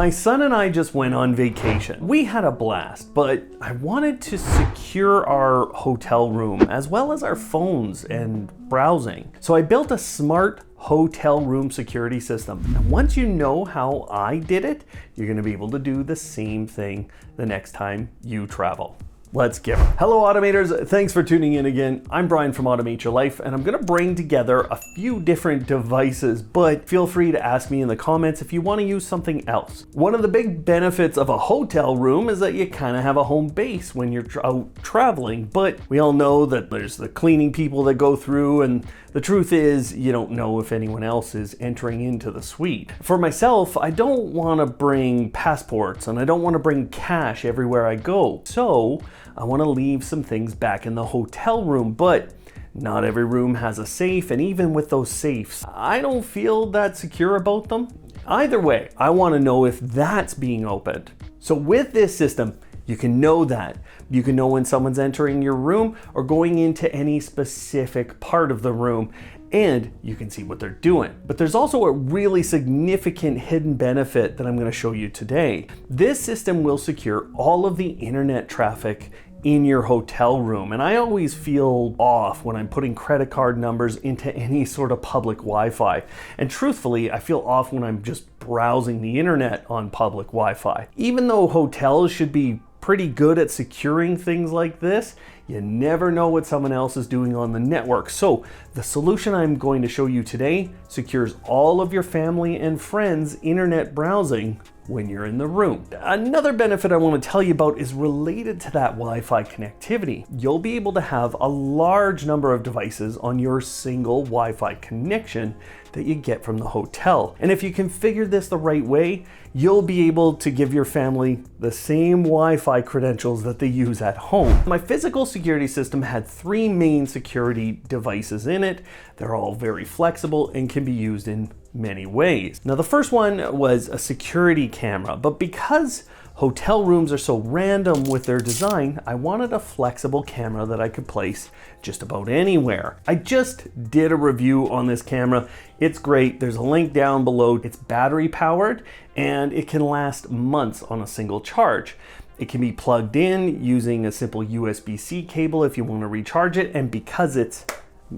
My son and I just went on vacation. We had a blast, but I wanted to secure our hotel room as well as our phones and browsing. So I built a smart hotel room security system. And once you know how I did it, you're gonna be able to do the same thing the next time you travel. Let's get it. Hello Automators, thanks for tuning in again. I'm Brian from Automate Your Life, and I'm gonna bring together a few different devices, but feel free to ask me in the comments if you wanna use something else. One of the big benefits of a hotel room is that you kinda have a home base when you're out traveling, but we all know that there's the cleaning people that go through, and the truth is you don't know if anyone else is entering into the suite. For myself, I don't wanna bring passports and I don't wanna bring cash everywhere I go. So I want to leave some things back in the hotel room, but not every room has a safe, and even with those safes, I don't feel that secure about them. Either way, I want to know if that's being opened. So with this system, you can know that. You can know when someone's entering your room or going into any specific part of the room, and you can see what they're doing. But there's also a really significant hidden benefit that I'm going to show you today. This system will secure all of the internet traffic in your hotel room. And I always feel off when I'm putting credit card numbers into any sort of public Wi-Fi. And truthfully, I feel off when I'm just browsing the internet on public Wi-Fi. Even though hotels should be pretty good at securing things like this, you never know what someone else is doing on the network. So the solution I'm going to show you today secures all of your family and friends' internet browsing when you're in the room. Another benefit I want to tell you about is related to that Wi-Fi connectivity. You'll be able to have a large number of devices on your single Wi-Fi connection that you get from the hotel. And if you configure this the right way, you'll be able to give your family the same Wi-Fi credentials that they use at home. My physical security system had 3 main security devices in it. They're all very flexible and can be used in many ways. Now the first one was a security camera, but because hotel rooms are so random with their design, I wanted a flexible camera that I could place just about anywhere. I just did a review on this camera. It's great. There's a link down below. It's battery powered and it can last months on a single charge. It can be plugged in using a simple USB-C cable if you want to recharge it, and because it's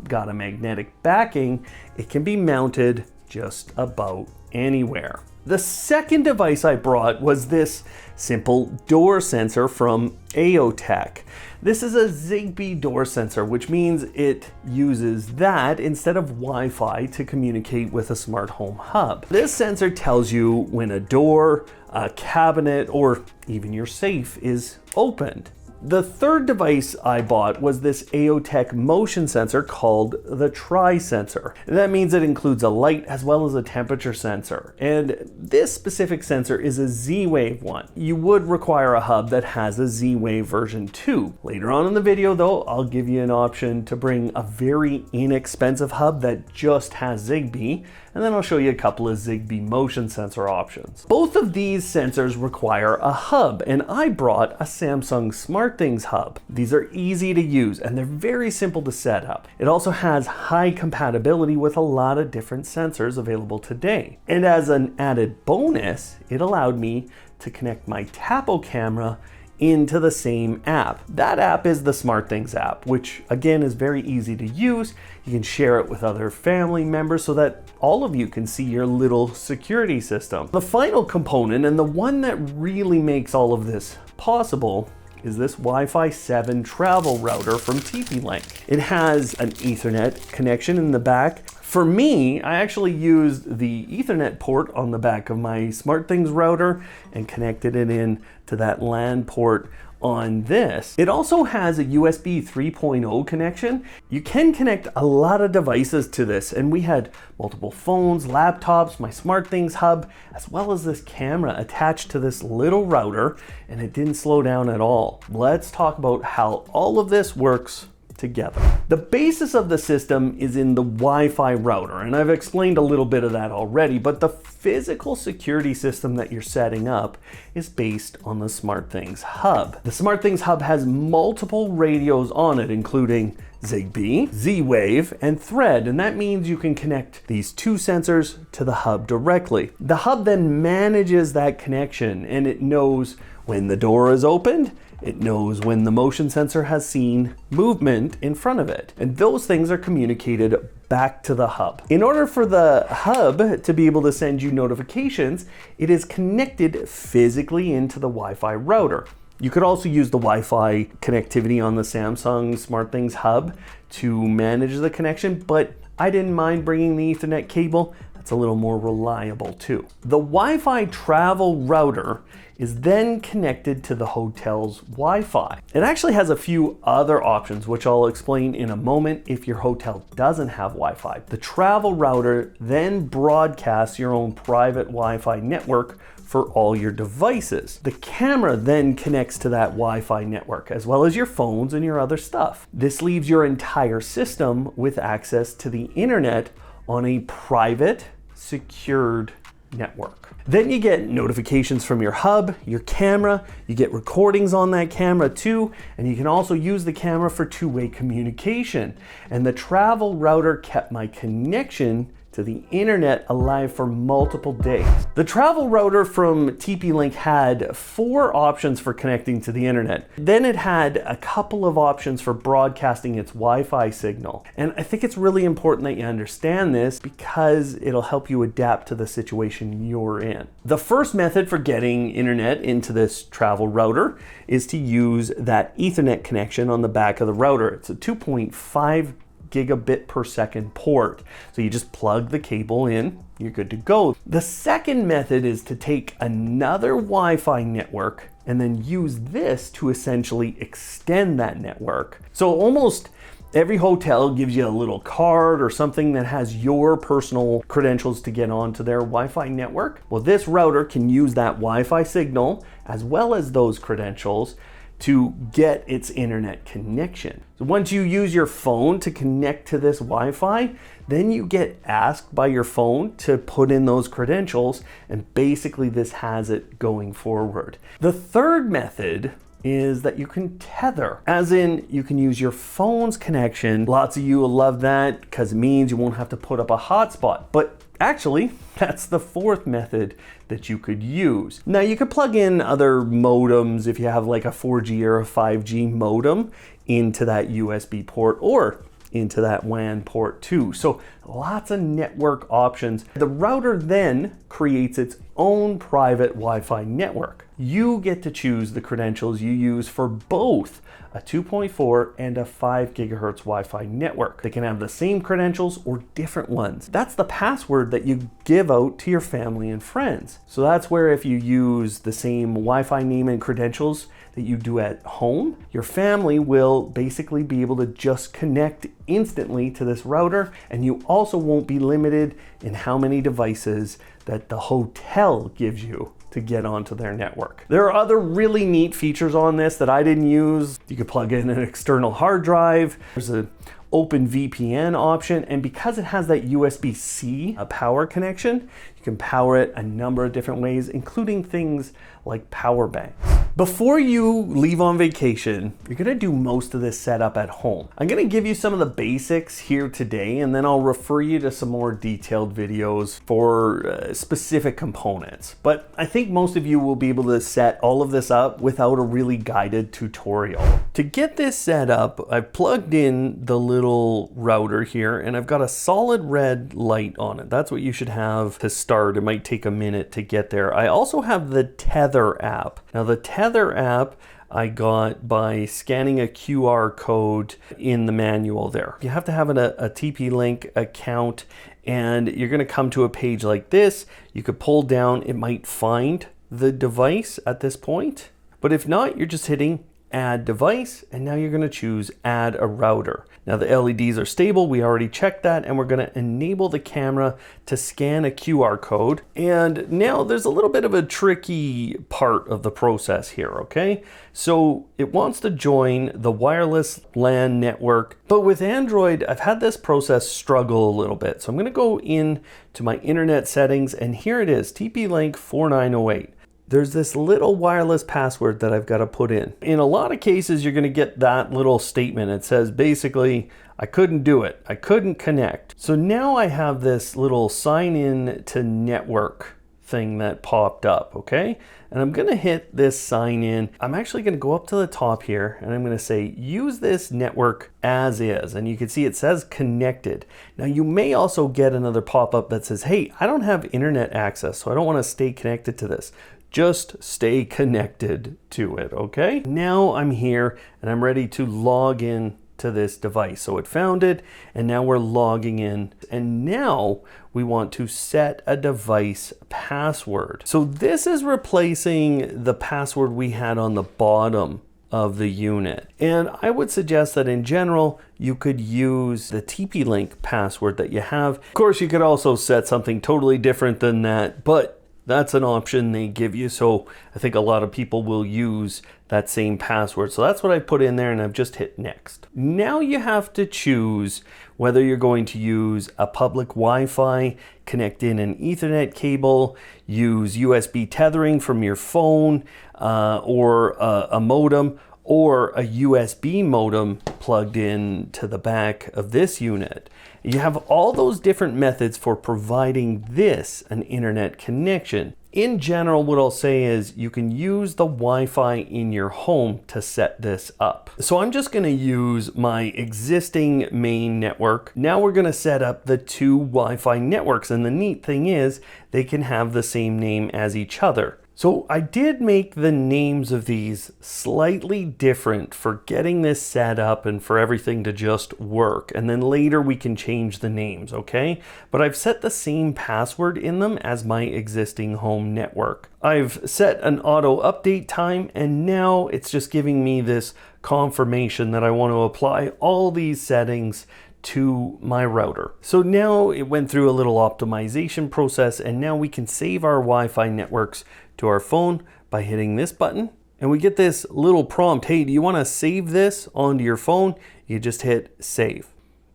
got a magnetic backing, it can be mounted just about anywhere. The second device I brought was this simple door sensor from AOTech. This is a Zigbee door sensor, which means it uses that instead of Wi-Fi to communicate with a smart home hub. This sensor tells you when a door, a cabinet, or even your safe is opened. The third device I bought was this AOTech motion sensor called the Tri-Sensor. That means it includes a light as well as a temperature sensor. And this specific sensor is a Z-Wave one. You would require a hub that has a Z-Wave version 2. Later on in the video though, I'll give you an option to bring a very inexpensive hub that just has Zigbee, and then I'll show you a couple of Zigbee motion sensor options. Both of these sensors require a hub, and I brought a Samsung SmartThings hub. These are easy to use and they're very simple to set up. It also has high compatibility with a lot of different sensors available today. And as an added bonus, it allowed me to connect my Tapo camera into the same app. That app is the SmartThings app, which again is very easy to use. You can share it with other family members so that all of you can see your little security system. The final component, and the one that really makes all of this possible, is this Wi-Fi 7 travel router from TP-Link. It has an Ethernet connection in the back. For me, I actually used the Ethernet port on the back of my SmartThings router and connected it in to that LAN port on this. It also has a USB 3.0 connection. You can connect a lot of devices to this, and we had multiple phones, laptops, my SmartThings hub, as well as this camera attached to this little router, and it didn't slow down at all. Let's talk about how all of this works together. The basis of the system is in the Wi-Fi router, and I've explained a little bit of that already, but the physical security system that you're setting up is based on the SmartThings hub. The SmartThings hub has multiple radios on it, including Zigbee, Z-Wave, and Thread, and that means you can connect these two sensors to the hub directly. The hub then manages that connection, and it knows when the door is opened, it knows when the motion sensor has seen movement in front of it, and those things are communicated back to the hub. In order for the hub to be able to send you notifications, it is connected physically into the Wi-Fi router. You could also use the Wi-Fi connectivity on the Samsung SmartThings hub to manage the connection, but I didn't mind bringing the Ethernet cable. That's a little more reliable too. The Wi-Fi travel router is then connected to the hotel's Wi-Fi. It actually has a few other options, which I'll explain in a moment if your hotel doesn't have Wi-Fi. The travel router then broadcasts your own private Wi-Fi network for all your devices. The camera then connects to that Wi-Fi network, as well as your phones and your other stuff. This leaves your entire system with access to the internet on a private, secured network. Then you get notifications from your hub, your camera, you get recordings on that camera too, and you can also use the camera for two-way communication. And the travel router kept my connection to the internet alive for multiple days. The travel router from TP-Link had 4 options for connecting to the internet. Then it had a couple of options for broadcasting its Wi-Fi signal. And I think it's really important that you understand this because it'll help you adapt to the situation you're in. The first method for getting internet into this travel router is to use that Ethernet connection on the back of the router. It's a 2.5 gigabit per second port. So you just plug the cable in, you're good to go. The second method is to take another Wi-Fi network and then use this to essentially extend that network. So almost every hotel gives you a little card or something that has your personal credentials to get onto their Wi-Fi network. Well, this router can use that Wi-Fi signal as well as those credentials to get its internet connection. So once you use your phone to connect to this Wi-Fi, then you get asked by your phone to put in those credentials, and basically this has it going forward. The third method is that you can tether, as in you can use your phone's connection. Lots of you will love that because it means you won't have to put up a hotspot, but actually, that's the fourth method that you could use. Now you could plug in other modems if you have like a 4G or a 5G modem into that USB port or into that WAN port too. So lots of network options. The router then creates its own private Wi-Fi network. You get to choose the credentials you use for both a 2.4 and a 5 gigahertz Wi-Fi network. They can have the same credentials or different ones. That's the password that you give out to your family and friends. So that's where if you use the same Wi-Fi name and credentials that you do at home, your family will basically be able to just connect instantly to this router, and you also won't be limited in how many devices that the hotel gives you to get onto their network. There are other really neat features on this that I didn't use. You could plug in an external hard drive. There's an open VPN option, and because it has that USB-C power connection, you can power it a number of different ways, including things like power banks. Before you leave on vacation, you're gonna do most of this setup at home. I'm gonna give you some of the basics here today, and then I'll refer you to some more detailed videos for specific components. But I think most of you will be able to set all of this up without a really guided tutorial. To get this set up, I've plugged in the little router here, and I've got a solid red light on it. That's what you should have to start. It might take a minute to get there. I also have the Tether app. Now the Tether app I got by scanning a QR code in the manual there. You have to have a TP-Link account, and you're gonna come to a page like this. You could pull down, it might find the device at this point, but if not, you're just hitting add device, and now you're gonna choose add a router. Now the LEDs are stable, we already checked that, and we're gonna enable the camera to scan a QR code. And now there's a little bit of a tricky part of the process here, okay? So it wants to join the wireless LAN network, but with Android, I've had this process struggle a little bit. So I'm gonna go in to my internet settings, and here it is, TP-Link 4908. there's this little wireless password that I've got to put in. In a lot of cases, you're going to get that little statement. It says basically, I couldn't do it. I couldn't connect. So now I have this little sign in to network thing that popped up, okay? And I'm gonna hit this sign in. I'm actually gonna go up to the top here and I'm gonna say, use this network as is. And you can see it says connected. Now you may also get another pop-up that says, hey, I don't have internet access, so I don't wanna stay connected to this. Just stay connected to it, okay? Now I'm here and I'm ready to log in to this device. So it found it and now we're logging in, and now we want to set a device password. So this is replacing the password we had on the bottom of the unit. And I would suggest that in general, you could use the TP-Link password that you have. Of course, you could also set something totally different than that, but that's an option they give you. So I think a lot of people will use that same password. So that's what I put in there and I've just hit next. Now you have to choose whether you're going to use a public Wi-Fi, connect in an Ethernet cable, use USB tethering from your phone, or a modem, or a USB modem plugged in to the back of this unit. You have all those different methods for providing this an internet connection. In general, what I'll say is you can use the Wi-Fi in your home to set this up. So I'm just going to use my existing main network. Now we're going to set up the two Wi-Fi networks, and the neat thing is they can have the same name as each other. So I did make the names of these slightly different for getting this set up and for everything to just work. And then later we can change the names, okay? But I've set the same password in them as my existing home network. I've set an auto update time, and now it's just giving me this confirmation that I want to apply all these settings to my router. So now it went through a little optimization process, and now we can save our Wi-Fi networks to our phone by hitting this button. And we get this little prompt, hey, do you want to save this onto your phone? You just hit save.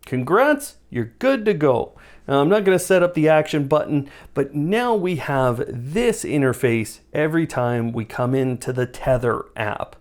Congrats, you're good to go. Now, I'm not going to set up the action button, but now we have this interface every time we come into the Tether app.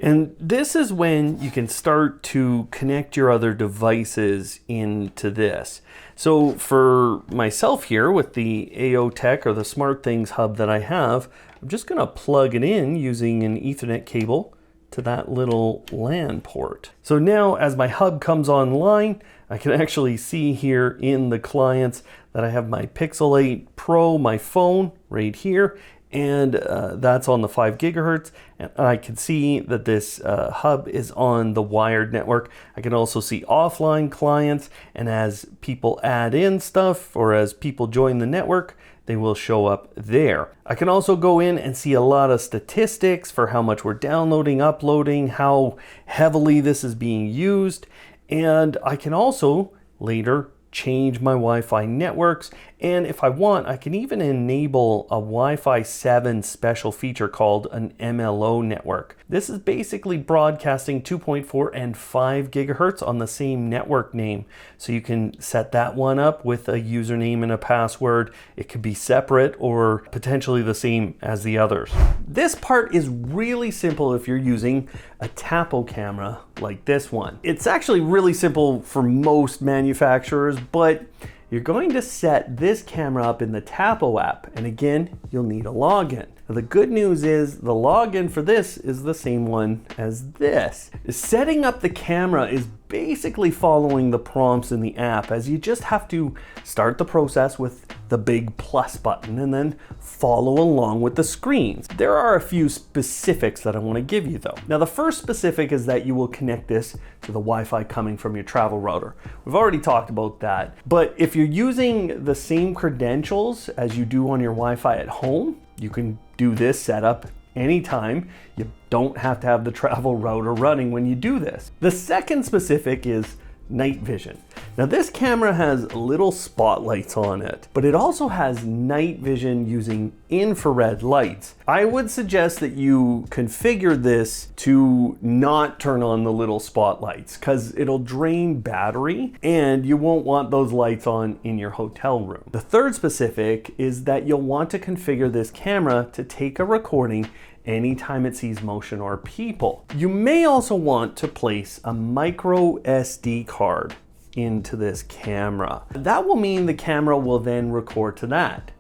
And this is when you can start to connect your other devices into this. So for myself here with the AO Tech or the SmartThings hub that I have, I'm just going to plug it in using an Ethernet cable to that little LAN port. So now as my hub comes online, I can actually see here in the clients that I have my Pixel 8 Pro, my phone right here, and that's on the 5 gigahertz. And I can see that this hub is on the wired network. I can also see offline clients, and as people add in stuff or as people join the network, they will show up there. I can also go in and see a lot of statistics for how much we're downloading, uploading, how heavily this is being used. And I can also later change my Wi-Fi networks, and if I want, I can even enable a Wi-Fi 7 special feature called an MLO network. This is basically broadcasting 2.4 and 5 gigahertz on the same network name. So you can set that one up with a username and a password. It could be separate or potentially the same as the others. This part is really simple if you're using a Tapo camera like this one. It's actually really simple for most manufacturers, but you're going to set this camera up in the Tapo app, and again, you'll need a login. Now, the good news is the login for this is the same one as this. Setting up the camera is basically following the prompts in the app, as you just have to start the process with the big plus button and then follow along with the screens. There are a few specifics that I want to give you though. Now, the first specific is that you will connect this to the Wi-Fi coming from your travel router. We've already talked about that, but if you're using the same credentials as you do on your Wi-Fi at home, you can do this setup anytime. You don't have to have the travel router running when you do this. The second specific is night vision. Now this camera has little spotlights on it, but it also has night vision using infrared lights. I would suggest that you configure this to not turn on the little spotlights because it'll drain battery and you won't want those lights on in your hotel room. The third specific is that you'll want to configure this camera to take a recording anytime it sees motion or people. You may also want to place a micro SD card into this camera. That will mean the camera will then record to that.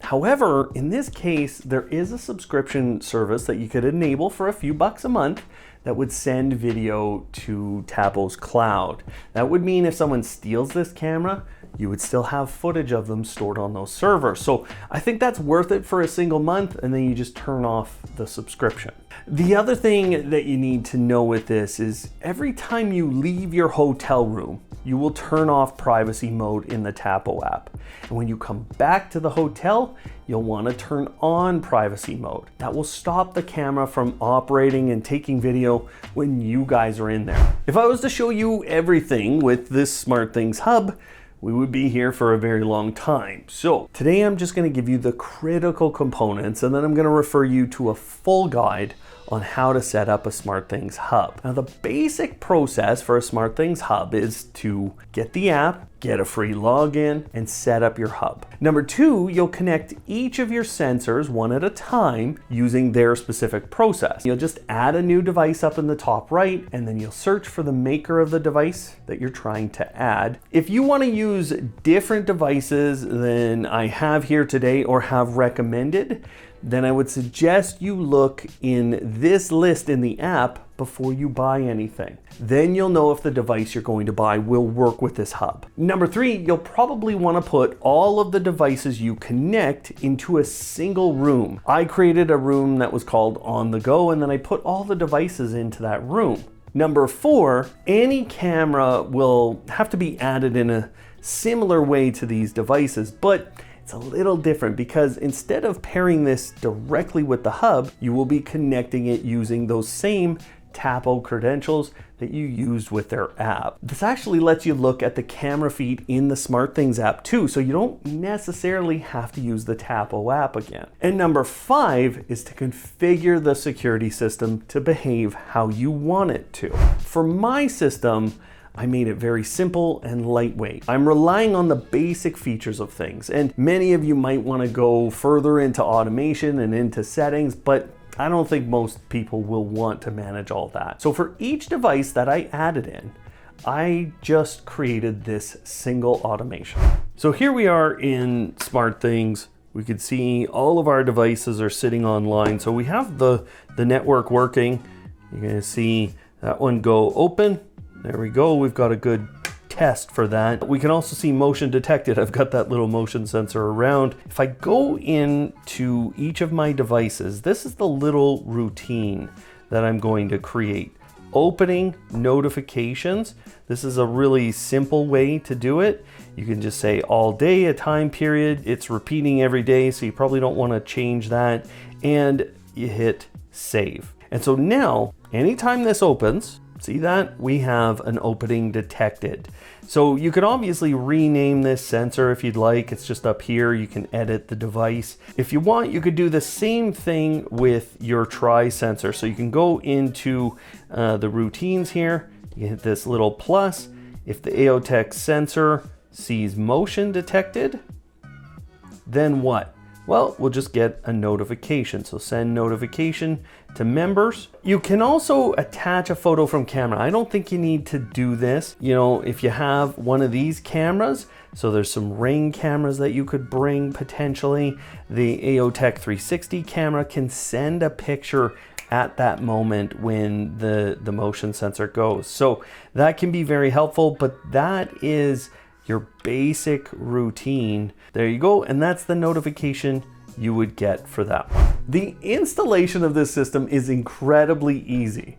However, in this case, there is a subscription service that you could enable for a few bucks a month that would send video to Tapo's cloud. That would mean if someone steals this camera, you would still have footage of them stored on those servers. So I think that's worth it for a single month, and then you just turn off the subscription. The other thing that you need to know with this is every time you leave your hotel room, you will turn off privacy mode in the Tapo app. And when you come back to the hotel, you'll want to turn on privacy mode. That will stop the camera from operating and taking video when you guys are in there. If I was to show you everything with this SmartThings hub, we would be here for a very long time. So today I'm just going to give you the critical components, and then I'm going to refer you to a full guide on how to set up a SmartThings hub. Now the basic process for a SmartThings hub is to get the app, get a free login, and set up your hub. Number two, you'll connect each of your sensors one at a time using their specific process. You'll just add a new device up in the top right, and then you'll search for the maker of the device that you're trying to add. If you want to use different devices than I have here today or have recommended, then I would suggest you look in this list in the app before you buy anything. Then you'll know if the device you're going to buy will work with this hub. Number three, you'll probably want to put all of the devices you connect into a single room. I created a room that was called On The Go, and then I put all the devices into that room. Number four, any camera will have to be added in a similar way to these devices, but it's a little different because instead of pairing this directly with the hub, you will be connecting it using those same Tapo credentials that you used with their app. This actually lets you look at the camera feed in the SmartThings app too, so you don't necessarily have to use the Tapo app again. And number five is to configure the security system to behave how you want it to. For my system, I made it very simple and lightweight. I'm relying on the basic features of things, and many of you might want to go further into automation and into settings, but I don't think most people will want to manage all that. So for each device that I added in, I just created this single automation. So here we are in SmartThings. We can see all of our devices are sitting online. So we have the network working. You're gonna see that one go open. There we go, we've got a good test for that. We can also see motion detected. I've got that little motion sensor around. If I go into each of my devices, this is the little routine that I'm going to create. Opening notifications. This is a really simple way to do it. You can just say all day, a time period. It's repeating every day, so you probably don't want to change that. And you hit save. And so now, anytime this opens, see that? We have an opening detected. So you could obviously rename this sensor if you'd like. It's just up here. You can edit the device. If you want, you could do the same thing with your try sensor. So you can go into the routines here. You hit this little plus. If the AOTech sensor sees motion detected, then what? Well, we'll just get a notification. So send notification to members. You can also attach a photo from camera. I don't think you need to do this. You know, if you have one of these cameras, so there's some Ring cameras that you could bring potentially. The AOTech 360 camera can send a picture at that moment when the motion sensor goes. So that can be very helpful, but that is your basic routine. There you go, and that's the notification you would get for that one. The installation of this system is incredibly easy.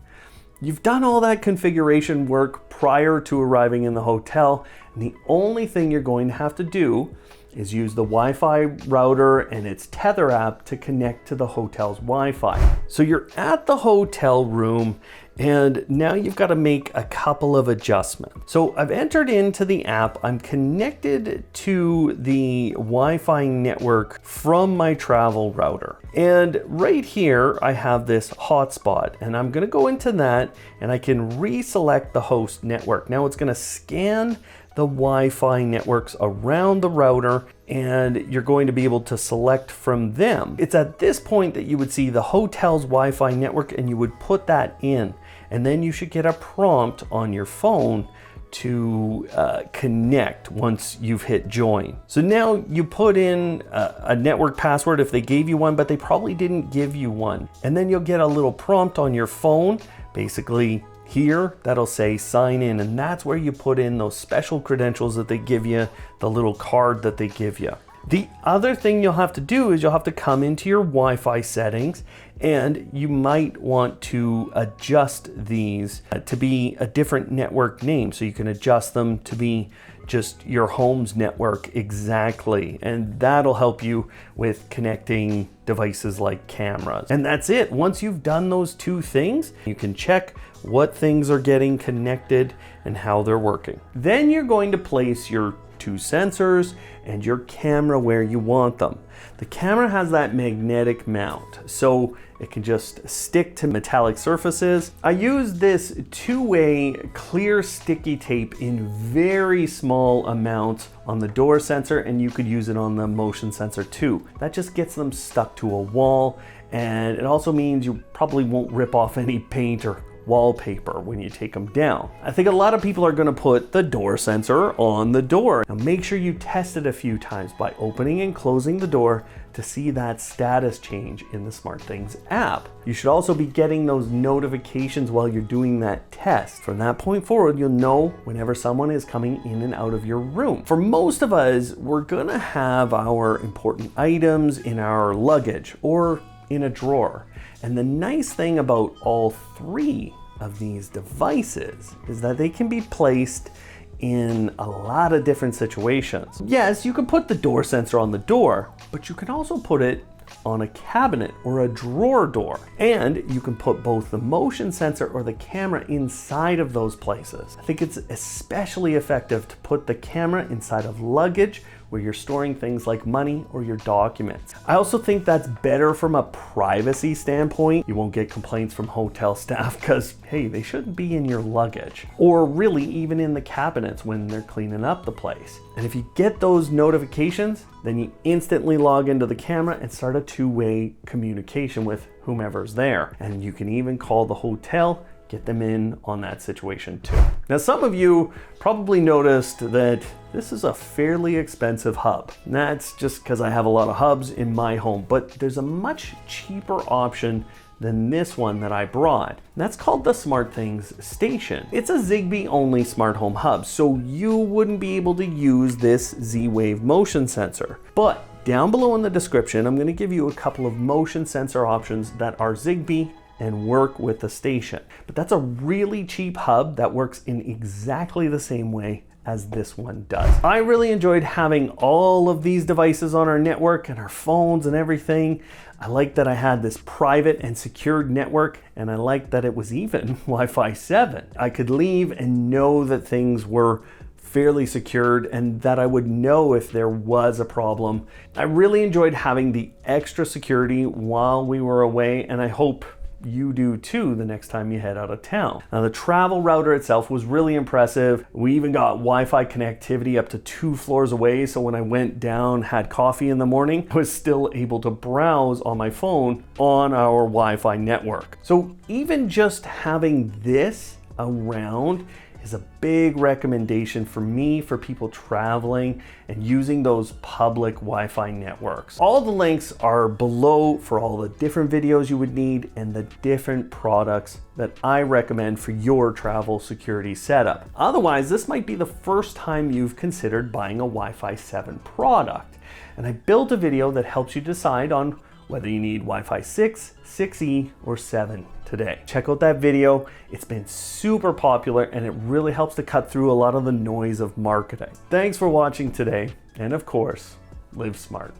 You've done all that configuration work prior to arriving in the hotel, and the only thing you're going to have to do is use the Wi-Fi router and its Tether app to connect to the hotel's Wi-Fi. So you're at the hotel room and now you've got to make a couple of adjustments. So I've entered into the app. I'm connected to the Wi-Fi network from my travel router. And right here, I have this hotspot and I'm going to go into that and I can reselect the host network. Now it's going to scan the Wi-Fi networks around the router and you're going to be able to select from them. It's at this point that you would see the hotel's Wi-Fi network and you would put that in. And then you should get a prompt on your phone to connect once you've hit join. So now you put in a network password if they gave you one, but they probably didn't give you one. And then you'll get a little prompt on your phone, basically here, that'll say sign in, and that's where you put in those special credentials that they give you, the little card that they give you. The other thing you'll have to do is you'll have to come into your Wi-Fi settings and you might want to adjust these to be a different network name. So you can adjust them to be just your home's network exactly. And that'll help you with connecting devices like cameras. And that's it. Once you've done those two things, you can check what things are getting connected and how they're working. Then you're going to place your two sensors and your camera where you want them. The camera has that magnetic mount, so it can just stick to metallic surfaces. I use this two-way clear sticky tape in very small amounts on the door sensor, and you could use it on the motion sensor too. That just gets them stuck to a wall, and it also means you probably won't rip off any paint or wallpaper when you take them down. I think a lot of people are going to put the door sensor on the door. Now make sure you test it a few times by opening and closing the door to see that status change in the SmartThings app. You should also be getting those notifications while you're doing that test. From that point forward, you'll know whenever someone is coming in and out of your room. For most of us, we're gonna have our important items in our luggage or in a drawer. And the nice thing about all three of these devices is that they can be placed in a lot of different situations. Yes, you can put the door sensor on the door, but you can also put it on a cabinet or a drawer door. And you can put both the motion sensor or the camera inside of those places. I think it's especially effective to put the camera inside of luggage where you're storing things like money or your documents. I also think that's better from a privacy standpoint. You won't get complaints from hotel staff because, hey, they shouldn't be in your luggage, or really even in the cabinets when they're cleaning up the place. And if you get those notifications, then you instantly log into the camera and start a two-way communication with whomever's there. And you can even call the hotel, get them in on that situation too. Now, some of you probably noticed that this is a fairly expensive hub. And that's just because I have a lot of hubs in my home, but there's a much cheaper option than this one that I brought. And that's called the SmartThings Station. It's a Zigbee only smart home hub, so you wouldn't be able to use this Z-Wave motion sensor. But down below in the description, I'm gonna give you a couple of motion sensor options that are Zigbee and work with the station. But that's a really cheap hub that works in exactly the same way as this one does. I really enjoyed having all of these devices on our network and our phones and everything. I like that I had this private and secured network, and I like that it was even Wi-Fi 7. I could leave and know that things were fairly secured and that I would know if there was a problem. I really enjoyed having the extra security while we were away, and I hope you do too the next time you head out of town. Now, the travel router itself was really impressive. We even got Wi-Fi connectivity up to 2 floors away, so when I went down, had coffee in the morning, I was still able to browse on my phone on our Wi-Fi network. So even just having this around is a big recommendation for me for people traveling and using those public Wi-Fi networks. All the links are below for all the different videos you would need and the different products that I recommend for your travel security setup. Otherwise, this might be the first time you've considered buying a Wi-Fi 7 product. And I built a video that helps you decide on whether you need Wi-Fi 6, 6E, or 7 today. Check out that video. It's been super popular and it really helps to cut through a lot of the noise of marketing. Thanks for watching today, And of course, live smart.